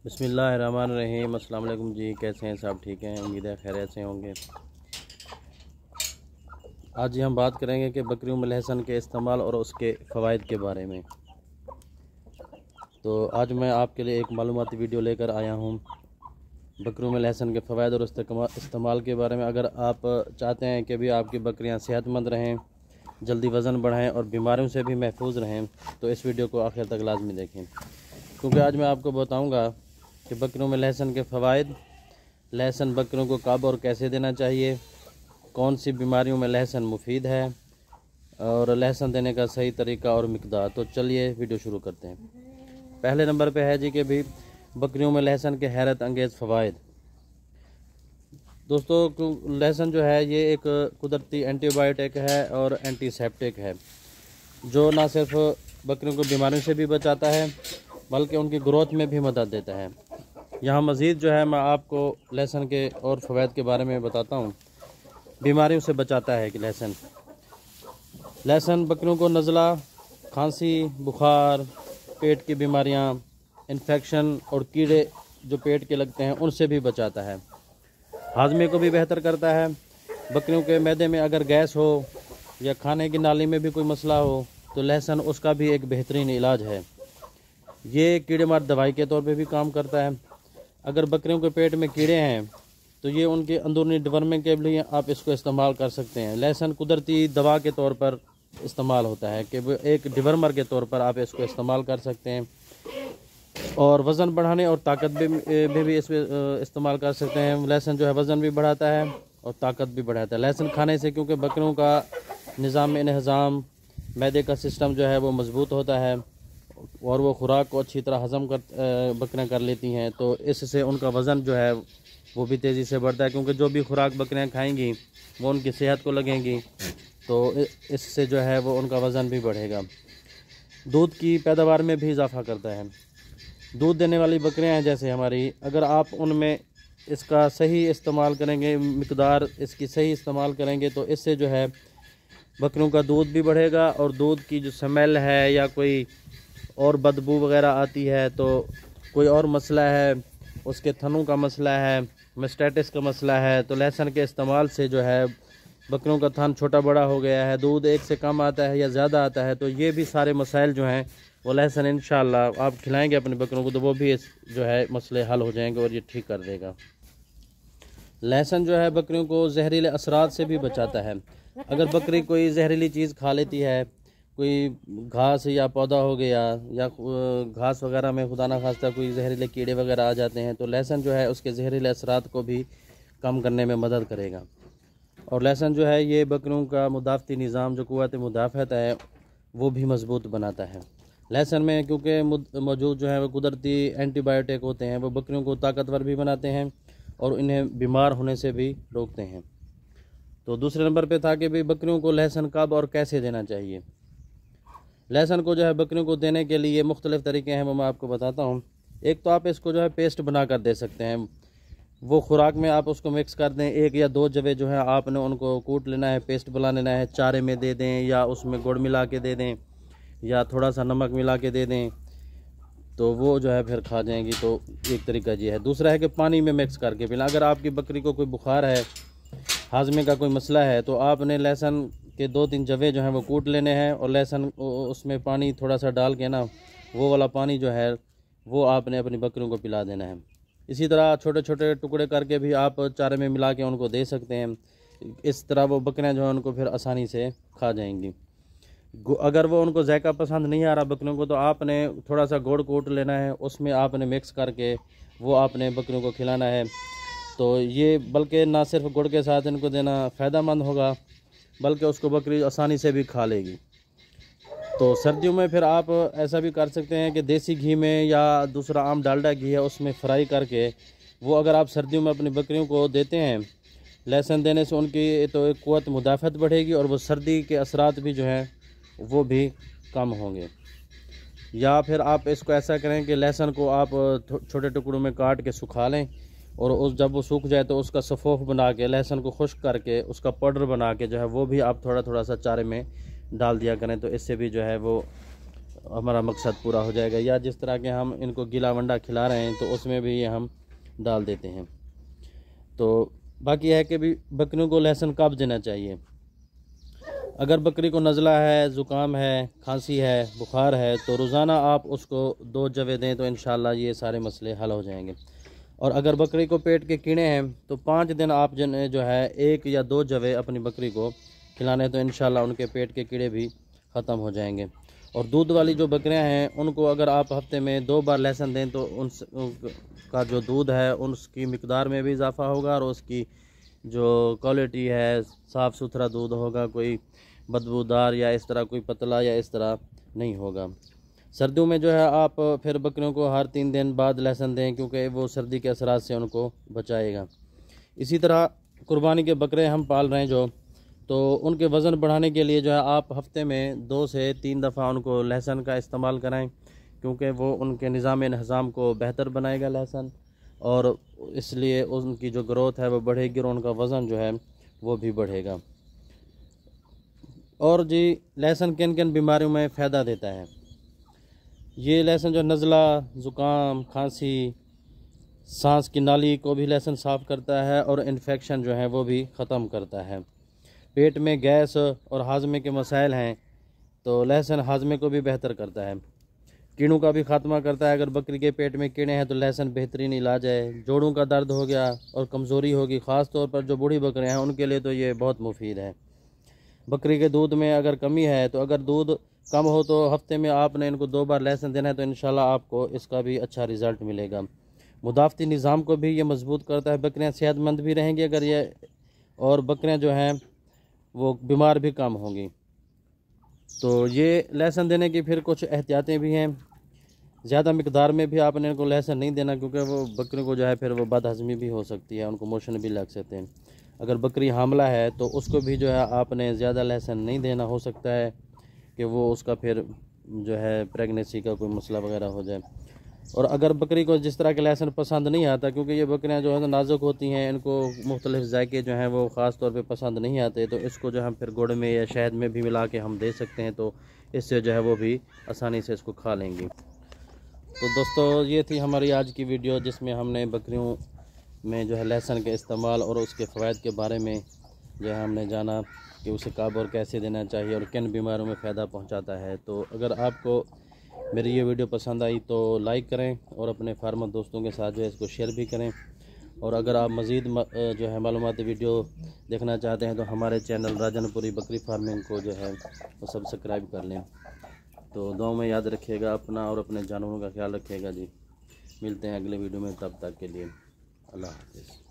बिस्मिल्लाहिर्रहमानिर्रहीम। अस्सलाम वालेकुम जी, कैसे हैं सब? ठीक हैं, उम्मीद है खैरियत से होंगे। आज हम बात करेंगे कि बकरियों में लहसुन के इस्तेमाल और उसके फ़वाइद के बारे में। तो आज मैं आपके लिए एक मालूमाती वीडियो लेकर आया हूँ बकरियों में लहसुन के फ़वाइद और इस्तेमाल के बारे में। अगर आप चाहते हैं कि भी आपकी बकरियाँ सेहतमंद रहें, जल्दी वज़न बढ़ाएँ और बीमारियों से भी महफूज रहें, तो इस वीडियो को आखिर तक लाजमी देखें, क्योंकि आज मैं आपको बताऊँगा कि बकरियों में लहसुन के फ़वाइद, लहसुन बकरियों को कब और कैसे देना चाहिए, कौन सी बीमारियों में लहसुन मुफीद है और लहसुन देने का सही तरीका और मिकदार। तो चलिए वीडियो शुरू करते हैं। पहले नंबर पे है जी कि भी बकरियों में लहसुन के हैरत अंगेज़ फ़वाइद। दोस्तों, लहसुन जो है ये एक कुदरती एंटीबायोटिक है और एंटीसेप्टिक है, जो ना सिर्फ बकरियों को बीमारियों से भी बचाता है बल्कि उनकी ग्रोथ में भी मदद देता है। यहाँ मज़ीद जो है मैं आपको लहसुन के और फ़वाइद के बारे में बताता हूँ। बीमारियों से बचाता है कि लहसुन बकरियों को नज़ला, खांसी, बुखार, पेट की बीमारियाँ, इन्फेक्शन और कीड़े जो पेट के लगते हैं उनसे भी बचाता है। हाजमे को भी बेहतर करता है। बकरियों के मैदे में अगर गैस हो या खाने की नाली में भी कोई मसला हो तो लहसुन उसका भी एक बेहतरीन इलाज है। ये कीड़े मार दवाई के तौर पे भी काम करता है। अगर बकरियों के पेट में कीड़े हैं तो ये उनके अंदरूनी डिवर्मिंग के लिए आप इसको इस्तेमाल कर सकते हैं। लहसुन कुदरती दवा के तौर पर इस्तेमाल होता है कि एक डिवर्मर के तौर पर आप इसको इस्तेमाल कर सकते हैं और वज़न बढ़ाने और ताकत भी इसमें इस्तेमाल कर सकते हैं। लहसुन जो है वज़न भी बढ़ाता है और ताकत भी बढ़ाता है। लहसुन खाने से क्योंकि बकरियों का निज़ाम इंहज़ाम, मैदे का सिस्टम जो है वो मज़बूत होता है और वो खुराक को अच्छी तरह हज़म बकरियाँ कर लेती हैं, तो इससे उनका वज़न जो है वो भी तेज़ी से बढ़ता है, क्योंकि जो भी खुराक बकरियाँ खाएंगी वो उनकी सेहत को लगेंगी, तो इससे जो है वो उनका वज़न भी बढ़ेगा। दूध की पैदावार में भी इजाफ़ा करता है। दूध देने वाली बकरियाँ हैं जैसे हमारी, अगर आप उनमें इसका सही इस्तेमाल करेंगे, मिकदार इसकी सही इस्तेमाल करेंगे, तो इससे जो है बकरियों का दूध भी बढ़ेगा और दूध की जो स्मेल है या कोई और बदबू वगैरह आती है, तो कोई और मसला है, उसके थनों का मसला है, मेस्टाइटिस का मसला है, तो लहसुन के इस्तेमाल से जो है बकरियों का थन छोटा बड़ा हो गया है, दूध एक से कम आता है या ज़्यादा आता है, तो ये भी सारे मसाइल जो हैं वो लहसुन इंशाअल्लाह आप खिलाएंगे अपने बकरियों को तो वो भी जो है मसले हल हो जाएंगे और ये ठीक कर देगा। लहसुन जो है बकरियों को जहरीले असरात से भी बचाता है। अगर बकरी कोई जहरीली चीज़ खा लेती है, कोई घास या पौधा हो गया या घास वगैरह में खुदा ना खास्ता कोई जहरीले कीड़े वगैरह आ जाते हैं, तो लहसुन जो है उसके जहरीले असरात को भी कम करने में मदद करेगा। और लहसुन जो है ये बकरियों का मुदाफ़ती निज़ाम, जो क़ुव्वत मुदाफ़अत है, वो भी मज़बूत बनाता है। लहसुन में क्योंकि मौजूद जो है वो कुदरती एंटीबायोटिक होते हैं, वो बकरियों को ताकतवर भी बनाते हैं और इन्हें बीमार होने से भी रोकते हैं। तो दूसरे नंबर पे था कि भाई बकरियों को लहसुन कब और कैसे देना चाहिए। लहसुन को जो है बकरियों को देने के लिए मुख्तलिफ़ तरीके हैं, वो मैं आपको बताता हूँ। एक तो आप इसको जो है पेस्ट बना कर दे सकते हैं। वो खुराक में आप उसको मिक्स कर दें, एक या दो जवे जो है आपने उनको कूट लेना है, पेस्ट बना लेना है, चारे में दे दें या उसमें गुड़ मिला के दे दें या थोड़ा सा नमक मिला के दे दें, तो वो जो है फिर खा जाएंगी। तो एक तरीका ये है। दूसरा है कि पानी में मिक्स करके पिलाएं। अगर आपकी बकरी को कोई बुखार है, हाजमे का कोई मसला है, तो आपने लहसुन के 2-3 जवे जो हैं वो कूट लेने हैं और लहसुन उसमें पानी थोड़ा सा डाल के ना, वो वाला पानी जो है वो आपने अपनी बकरियों को पिला देना है। इसी तरह छोटे छोटे टुकड़े करके भी आप चारे में मिला के उनको दे सकते हैं। इस तरह वो बकरियां जो हैं उनको फिर आसानी से खा जाएंगी। अगर वो उनको जायका पसंद नहीं आ रहा बकरियों को, तो आपने थोड़ा सा गुड़ कूट लेना है, उसमें आपने मिक्स करके वो आपने बकरियों को खिलाना है। तो ये बल्कि ना सिर्फ गुड़ के साथ इनको देना फ़ायदेमंद होगा, बल्कि उसको बकरी आसानी से भी खा लेगी। तो सर्दियों में फिर आप ऐसा भी कर सकते हैं कि देसी घी में या दूसरा आम डालडा घी है उसमें फ्राई करके वो अगर आप सर्दियों में अपनी बकरियों को देते हैं, लहसुन देने से उनकी तो एक क़ुव्वत मुदाफ़अत बढ़ेगी और वो सर्दी के असरात भी जो हैं वो भी कम होंगे। या फिर आप इसको ऐसा करें कि लहसुन को आप छोटे टुकड़ों में काट के सुखा लें और जब वो सूख जाए तो उसका सफ़ोफ बना के लहसुन को खुश्क करके उसका पाउडर बना के जो है वो भी आप थोड़ा थोड़ा सा चारे में डाल दिया करें, तो इससे भी जो है वो हमारा मकसद पूरा हो जाएगा। या जिस तरह के हम इनको गीला वंडा खिला रहे हैं तो उसमें भी ये हम डाल देते हैं। तो बाकी है कि भी बकरियों को लहसुन कब देना चाहिए। अगर बकरी को नज़ला है, ज़ुकाम है, खांसी है, बुखार है तो रोज़ाना आप उसको 2 जवे दें तो इंशाल्लाह ये सारे मसले हल हो जाएंगे। और अगर बकरी को पेट के कीड़े हैं तो 5 दिन आप जो है 1 या 2 जवे अपनी बकरी को खिलाने तो इंशाल्लाह उनके पेट के कीड़े भी ख़त्म हो जाएंगे। और दूध वाली जो बकरियां हैं उनको अगर आप हफ्ते में 2 बार लहसुन दें तो उनका जो दूध है उसकी मिकदार में भी इजाफ़ा होगा और उसकी जो क्वालिटी है साफ़ सुथरा दूध होगा, कोई बदबूदार या इस तरह कोई पतला या इस तरह नहीं होगा। सर्दियों में जो है आप फिर बकरियों को हर 3 दिन बाद लहसुन दें क्योंकि वो सर्दी के असरात से उनको बचाएगा। इसी तरह कुर्बानी के बकरे हम पाल रहे हैं जो, तो उनके वज़न बढ़ाने के लिए जो है आप हफ्ते में 2 से 3 दफ़ा उनको लहसुन का इस्तेमाल कराएं क्योंकि वो उनके निज़ाम को बेहतर बनाएगा लहसुन, और इसलिए उनकी जो ग्रोथ है वो बढ़ेगी और उनका वज़न जो है वो भी बढ़ेगा। और जी लहसुन किन किन बीमारियों में फ़ायदा देता है। ये लहसुन जो नज़ला, ज़ुकाम, खांसी, सांस की नाली को भी लहसुन साफ़ करता है और इन्फेक्शन जो है वो भी ख़त्म करता है। पेट में गैस और हाजमे के मसाइल हैं तो लहसुन हाजमे को भी बेहतर करता है। कीड़ों का भी खात्मा करता है। अगर बकरी के पेट में कीड़े हैं तो लहसुन बेहतरीन इलाज है। जोड़ों का दर्द हो गया और कमज़ोरी होगी, ख़ास तौर पर जो बूढ़ी बकरियां हैं उनके लिए तो ये बहुत मुफीद है। बकरी के दूध में अगर कमी है तो अगर दूध कम हो तो हफ्ते में आपने इनको 2 बार लहसुन देना है तो इंशाल्लाह आपको इसका भी अच्छा रिज़ल्ट मिलेगा। मुदाफ़ती निज़ाम को भी ये मजबूत करता है। बकरियाँ सेहतमंद भी रहेंगी अगर ये, और बकरियाँ जो हैं वो बीमार भी कम होंगी। तो ये लहसुन देने की फिर कुछ एहतियातें भी हैं। ज़्यादा मिकदार में भी आपने इनको लहसुन नहीं देना क्योंकि वो बकरी को जो है फिर वो बदहज़मी भी हो सकती है, उनको मोशन भी लग सकते हैं। अगर बकरी हामला है तो उसको भी जो है आपने ज़्यादा लहसुन नहीं देना, हो सकता है कि वो उसका फिर जो है प्रेगनेंसी का कोई मसला वगैरह हो जाए। और अगर बकरी को जिस तरह के लहसुन पसंद नहीं आता, क्योंकि ये बकरियां जो है नाजुक होती हैं, इनको मुख्तलिफ़ जायके जो हैं वो ख़ास तौर पे पसंद नहीं आते, तो इसको जो हम फिर गुड़ में या शहद में भी मिला के हम दे सकते हैं तो इससे जो है वो भी आसानी से इसको खा लेंगी। तो दोस्तों ये थी हमारी आज की वीडियो जिसमें हमने बकरियों में जो है लहसुन के इस्तेमाल और उसके फ़वाइद के बारे में जो है हमने जाना कि उसे कब और कैसे देना चाहिए और किन बीमारियों में फ़ायदा पहुंचाता है। तो अगर आपको मेरी ये वीडियो पसंद आई तो लाइक करें और अपने फार्मर दोस्तों के साथ जो है इसको शेयर भी करें। और अगर आप मज़ीद जो है मालूमाती वीडियो देखना चाहते हैं तो हमारे चैनल राजनपुरी बकरी फार्मिंग को जो है वो सब्सक्राइब कर लें। तो दुआओं में याद रखिएगा अपना और अपने जानवरों का ख्याल रखिएगा जी। मिलते हैं अगले वीडियो में, तब तक के लिए अल्लाह हाफ़िज़।